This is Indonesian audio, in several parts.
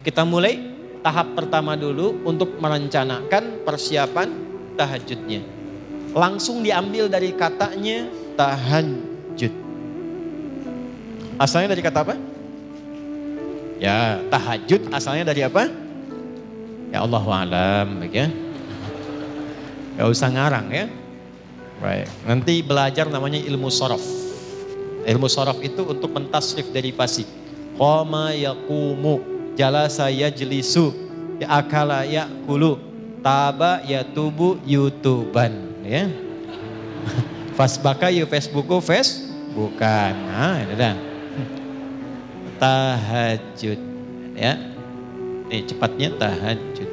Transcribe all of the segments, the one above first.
Kita mulai tahap pertama dulu untuk merencanakan persiapan tahajudnya. Langsung diambil dari katanya tahajud. Asalnya dari kata apa? Ya, tahajud asalnya dari apa? Ya Allahu a'lam, ya. Gak usah ngarang ya. Baik, nanti belajar namanya ilmu sorof. Ilmu sorof itu untuk mentasrif derivasi. Qama yaqumu, jalasa yajlisu, akala ya'kulu, taba yatubu yutuban, ya. Fasbaka yu Facebooku bukan. Nah, itu dah. Tahajud, ya. Nih cepatnya tahajud.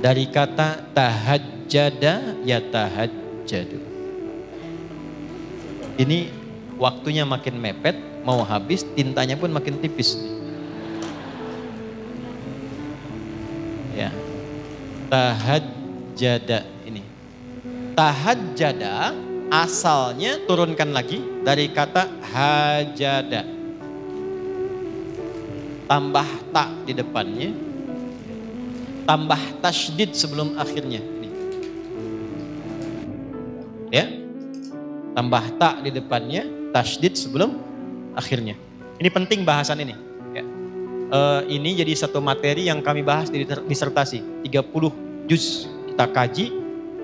Dari kata tahajjada ya tahajjadu. Ini waktunya makin mepet, mau habis, tintanya pun makin tipis. Ya. Tahajjada ini. Tahajjada asalnya turunkan lagi dari kata hajada. Tambah ta di depannya. Tambah tasydid sebelum akhirnya. Ini. Ya. Tambah ta di depannya, tasydid sebelum akhirnya. Ini penting bahasan ini. Ya. Ini jadi satu materi yang kami bahas di disertasi. 30 juz kita kaji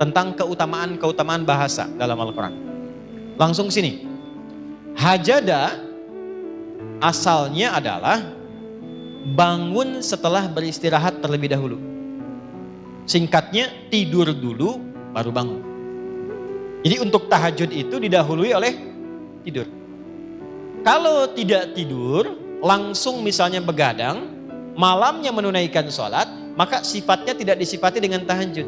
tentang keutamaan bahasa dalam Al-Quran. Langsung sini. Hajada asalnya adalah bangun setelah beristirahat terlebih dahulu. Singkatnya tidur dulu baru bangun. Jadi untuk tahajud itu didahului oleh tidur. Kalau tidak tidur, langsung misalnya begadang, malamnya menunaikan sholat, maka sifatnya tidak disifati dengan tahajud.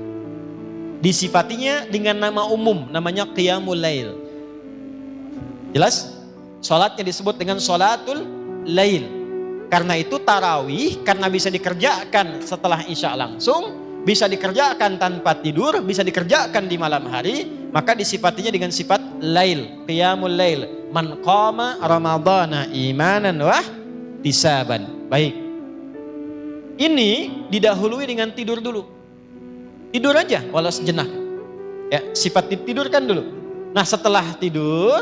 Disifatinya dengan nama umum, namanya qiyamul lail. Jelas? Sholatnya disebut dengan sholatul lail. Karena itu tarawih, karena bisa dikerjakan setelah isya langsung, bisa dikerjakan tanpa tidur, bisa dikerjakan di malam hari, maka disifatinya dengan sifat lail, qiyamul lail. Man qama ramadhana imanan wah tisaban. Baik. Ini didahului dengan tidur dulu. Tidur aja walau sejenak. Ya, sifat ditidurkan dulu. Nah, setelah tidur,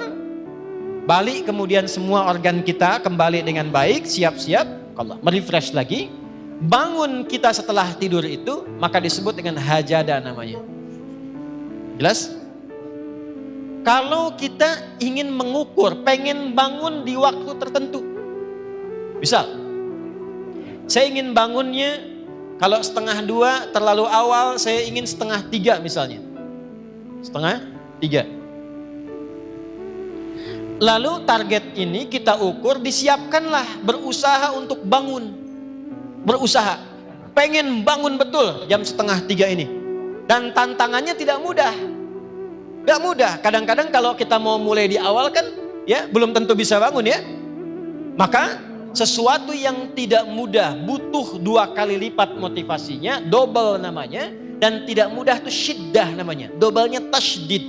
balik kemudian semua organ kita kembali dengan baik, siap-siap, Allah merefresh lagi. Bangun kita setelah tidur itu, maka disebut dengan hajada namanya. Jelas? Kalau kita ingin mengukur, pengen bangun di waktu tertentu. Misal, saya ingin bangunnya kalau 1:30 terlalu awal, saya ingin 2:30 misalnya. 2:30. Lalu target ini kita ukur, disiapkanlah, berusaha untuk bangun. Berusaha, pengen bangun betul jam 2:30 ini. Dan tantangannya tidak mudah. Gak mudah. Kadang-kadang kalau kita mau mulai di awal kan, ya belum tentu bisa bangun ya. Maka sesuatu yang tidak mudah butuh 2 kali lipat motivasinya, double namanya. Dan tidak mudah itu syiddah namanya, doublenya tasydid.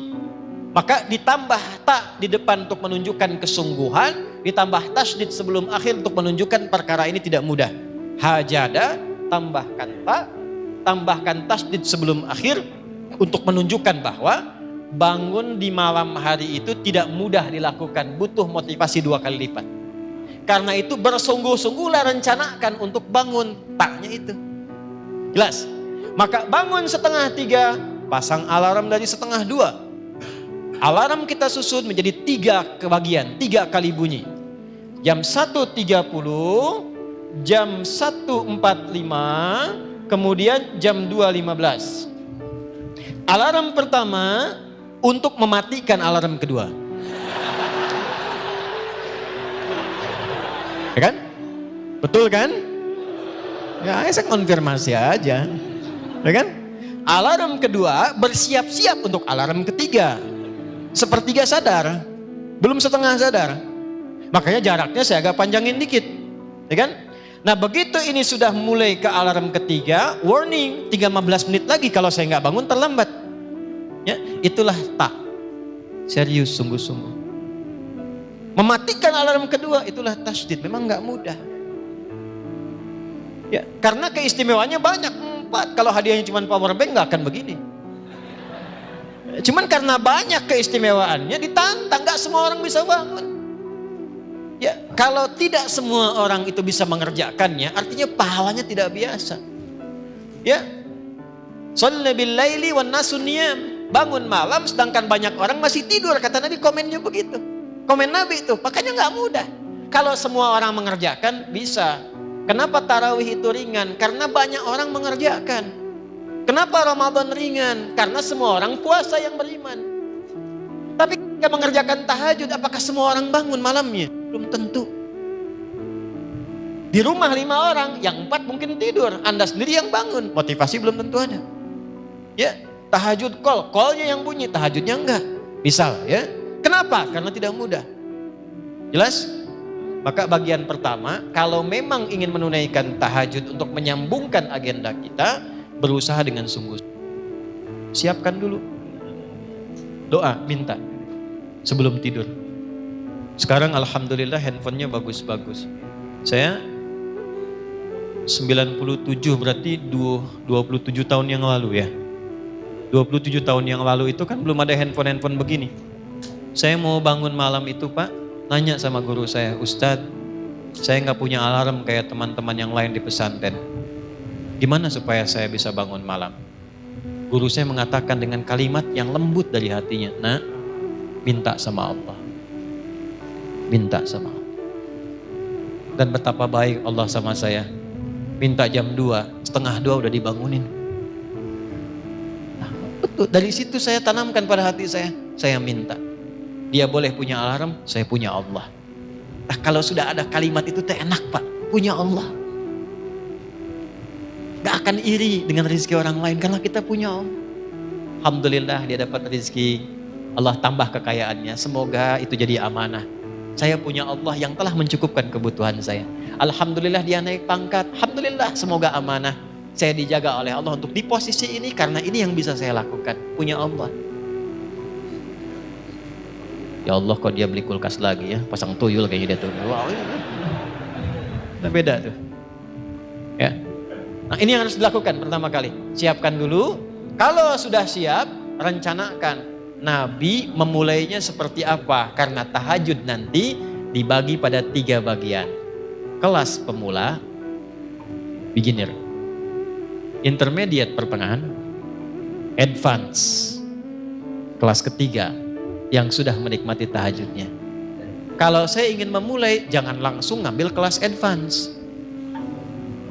Maka ditambah ta di depan untuk menunjukkan kesungguhan, ditambah tasydid sebelum akhir untuk menunjukkan perkara ini tidak mudah. Hajada, tambahkan ta, tambahkan tasydid sebelum akhir untuk menunjukkan bahwa bangun di malam hari itu tidak mudah dilakukan, butuh motivasi 2 kali lipat. Karena itu bersungguh-sungguhlah rencanakan untuk bangun, taknya itu. Jelas? Maka bangun 2:30, pasang alarm dari 1:30. Alarm kita susun menjadi 3 kebagian, 3 kali bunyi. Jam 1:30, jam 1:45, kemudian jam 2:15. Alarm pertama untuk mematikan alarm kedua. Ya kan? Betul kan? Ya, saya konfirmasi aja. Ya kan? Alarm kedua bersiap-siap untuk alarm ketiga. 1/3 sadar, belum 1/2 sadar. Makanya jaraknya saya agak panjangin dikit. Ya kan? Nah, begitu ini sudah mulai ke alarm ketiga, warning, 15 menit lagi kalau saya nggak bangun terlambat. Ya, itulah tak. Serius, sungguh-sungguh. Mematikan alarm kedua, itulah tasydid. Memang nggak mudah. Ya, karena keistimewaannya banyak. 4. Kalau hadiahnya cuma power bank nggak akan begini. Cuman karena banyak keistimewaannya ditantang, nggak semua orang bisa bangun. Ya, kalau tidak semua orang itu bisa mengerjakannya, artinya pahalanya tidak biasa. Ya, sholli bil laili wan nasu niyam. Bangun malam sedangkan banyak orang masih tidur, kata Nabi. Komennya begitu. Komen Nabi itu, makanya nggak mudah. Kalau semua orang mengerjakan bisa. Kenapa tarawih itu ringan? Karena banyak orang mengerjakan. Kenapa Ramadan ringan? Karena semua orang puasa yang beriman. Tapi ketika mengerjakan tahajud, apakah semua orang bangun malamnya? Belum tentu. Di rumah 5 orang, yang 4 mungkin tidur. Anda sendiri yang bangun, motivasi belum tentu ada. Ya, tahajud call-nya yang bunyi, tahajudnya enggak. Misal ya. Kenapa? Karena tidak mudah. Jelas? Maka bagian pertama, kalau memang ingin menunaikan tahajud untuk menyambungkan agenda kita, berusaha dengan sungguh. Siapkan dulu. Doa, minta. Sebelum tidur. Sekarang alhamdulillah handphonenya bagus-bagus. Saya 97 berarti 27 tahun yang lalu ya. 27 tahun yang lalu itu kan belum ada handphone begini. Saya mau bangun malam itu Pak, nanya sama guru saya, Ustadz, saya nggak punya alarm kayak teman-teman yang lain di pesantren. Gimana supaya saya bisa bangun malam? Guru saya mengatakan dengan kalimat yang lembut dari hatinya, nah, minta sama Allah. Minta sama Allah. Dan betapa baik Allah sama saya. Minta jam 2, setengah 2 udah dibangunin. Nah, betul, dari situ saya tanamkan pada hati saya minta. Dia boleh punya alarm, saya punya Allah. Nah, kalau sudah ada kalimat itu enak Pak, punya Allah. Gak akan iri dengan rezeki orang lain karena kita punya Allah. Alhamdulillah dia dapat rezeki, Allah tambah kekayaannya. Semoga itu jadi amanah. Saya punya Allah yang telah mencukupkan kebutuhan saya. Alhamdulillah dia naik pangkat. Alhamdulillah, semoga amanah. Saya dijaga oleh Allah untuk di posisi ini karena ini yang bisa saya lakukan. Punya Allah. Ya Allah, kok dia beli kulkas lagi ya, pasang tuyul kayaknya dia tuh. Wow, nah, beda tuh. Ya. Nah, ini yang harus dilakukan pertama kali. Siapkan dulu. Kalau sudah siap, rencanakan. Nabi memulainya seperti apa? Karena tahajud nanti dibagi pada 3 bagian. Kelas pemula, beginner, intermediate pertengahan, advance, kelas ketiga yang sudah menikmati tahajudnya. Kalau saya ingin memulai, jangan langsung ngambil kelas advance.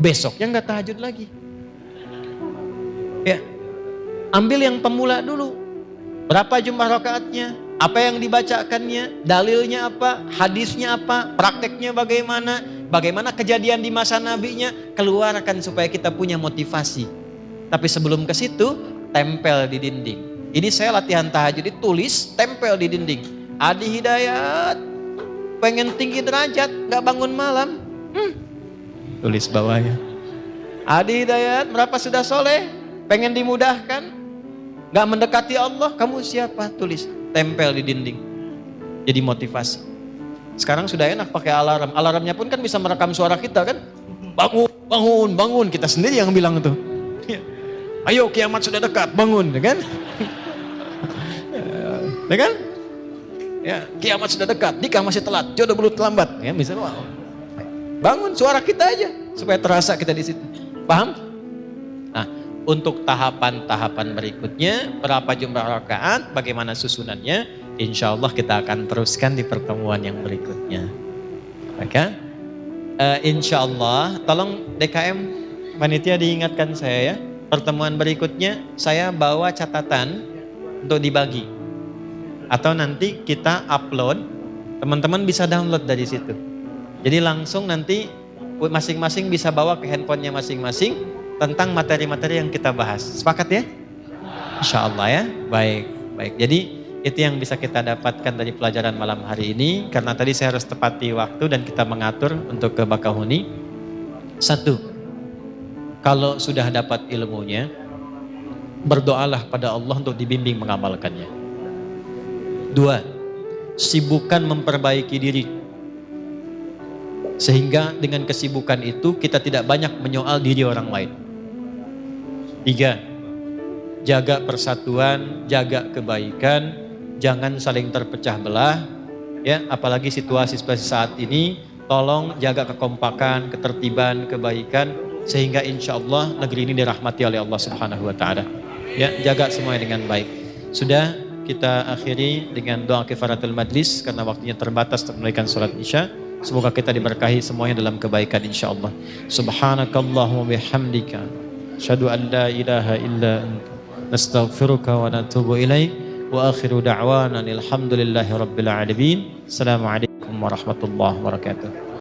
Besoknya nggak tahajud lagi. Ya, ambil yang pemula dulu. Berapa jumlah rakaatnya? Apa yang dibacakannya? Dalilnya apa? Hadisnya apa? Prakteknya bagaimana? Bagaimana kejadian di masa nabinya? Keluarkan supaya kita punya motivasi. Tapi sebelum ke situ, tempel di dinding. Ini saya latihan tahajud, ditulis, tempel di dinding. Adi Hidayat, pengen tinggi derajat, gak bangun malam. Tulis bawahnya. Adi Hidayat, berapa sudah soleh? Pengen dimudahkan? Gak mendekati Allah, kamu siapa? Tulis, tempel di dinding. Jadi motivasi. Sekarang sudah enak pakai alarm. Alarmnya pun kan bisa merekam suara kita kan? Bangun, bangun, bangun. Kita sendiri yang bilang itu. Ayo kiamat sudah dekat, bangun, kan? Ya kan? Ya, kiamat sudah dekat, nikah masih telat, jodoh belum terlambat. Ya, misalnya, wow. Bangun suara kita aja supaya terasa kita di situ. Paham? Nah, untuk tahapan-tahapan berikutnya, berapa jumlah rakaat, bagaimana susunannya, insya Allah kita akan teruskan di pertemuan yang berikutnya. Maka, insya Allah, tolong DKM panitia diingatkan saya ya, pertemuan berikutnya saya bawa catatan untuk dibagi. Atau nanti kita upload, teman-teman bisa download dari situ. Jadi langsung nanti masing-masing bisa bawa ke handphonenya masing-masing tentang materi-materi yang kita bahas. Sepakat ya? Insya Allah ya. Baik, baik. Jadi itu yang bisa kita dapatkan dari pelajaran malam hari ini. Karena tadi saya harus tepati waktu dan kita mengatur untuk ke Bakahuni. 1, kalau sudah dapat ilmunya, berdoalah pada Allah untuk dibimbing mengamalkannya. 2, sibukkan memperbaiki diri. Sehingga dengan kesibukan itu kita tidak banyak menyoal diri orang lain. 3, jaga persatuan, jaga kebaikan, jangan saling terpecah belah, ya, apalagi situasi seperti saat ini. Tolong jaga kekompakan, ketertiban, kebaikan, sehingga insya Allah negeri ini dirahmati oleh Allah Subhanahu Wa Taala. Ya, jaga semuanya dengan baik. Sudah kita akhiri dengan doa kifaratul majlis karena waktunya terbatas untuk menunaikan salat Isya. Semoga kita diberkahi semuanya dalam kebaikan insya Allah. Subhanakallahumma bihamdika, asyhadu an la ilaha illa anta, nastaghfiruka wa natubu ilaik. Wa akhiru da'wana alhamdulillahi rabbil alamin. Assalamualaikum warahmatullahi wabarakatuh.